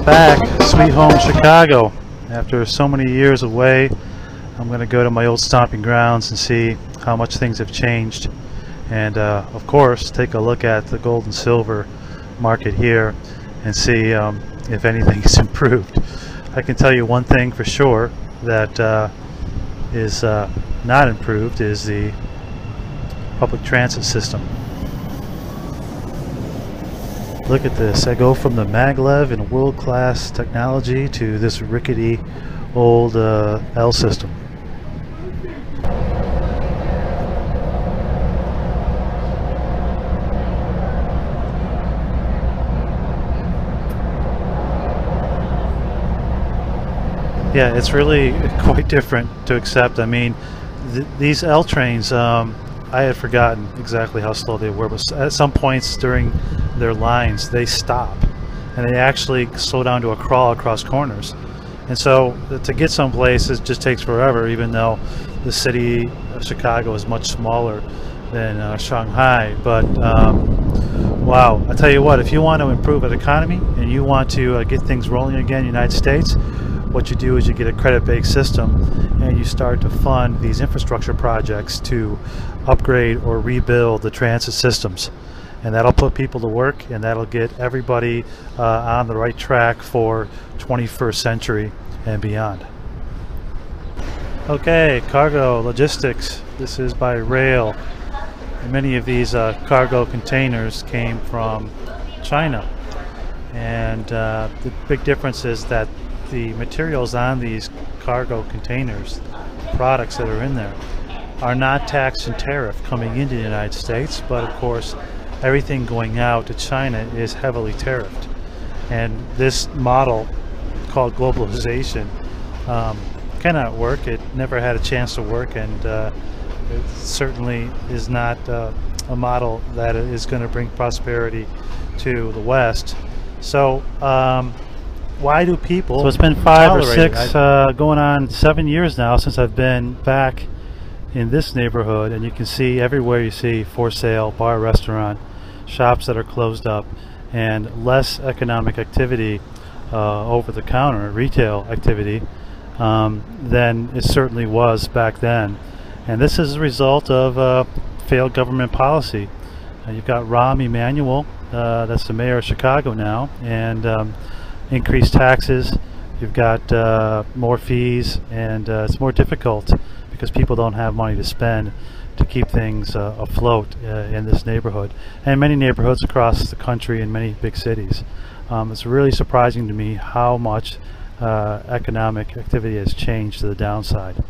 Back, sweet home Chicago. After so many years away, I'm going to go to my old stomping grounds and see how much things have changed, and of course take a look at the gold and silver market here and see if anything is improved. I can tell you one thing for sure that is not improved is the public transit system. Look at this. I go from the maglev and world-class technology to this rickety old L system. Yeah, it's really quite different to accept. I mean, these L trains, I had forgotten exactly how slow they were, but at some points during their lines they stop and they actually slow down to a crawl across corners, and so to get someplace it just takes forever, even though the city of Chicago is much smaller than Shanghai. But wow, I tell you what, if you want to improve an economy and you want to get things rolling again in the United States, what you do is you get a credit-based system and you start to fund these infrastructure projects to upgrade or rebuild the transit systems, and that'll put people to work and that'll get everybody on the right track for 21st century and beyond. Okay, cargo logistics. This is by rail, and many of these cargo containers came from China, and the big difference is that the materials on these cargo containers, products that are in there, are not taxed and tariffed coming into the United States, but of course everything going out to China is heavily tariffed. And this model called globalization cannot work. It never had a chance to work, and it certainly is not a model that is going to bring prosperity to the West. So why do people? So it's been 5 or 6 going on 7 years now since I've been back in this neighborhood, and you can see everywhere you see for sale, bar, restaurant, shops that are closed up, and less economic activity, over the counter retail activity, than it certainly was back then. And this is a result of failed government policy. You've got Rahm Emanuel, that's the mayor of Chicago now, and increased taxes. You've got more fees, and it's more difficult because people don't have money to spend to keep things afloat in this neighborhood and many neighborhoods across the country in many big cities. It's really surprising to me how much economic activity has changed to the downside.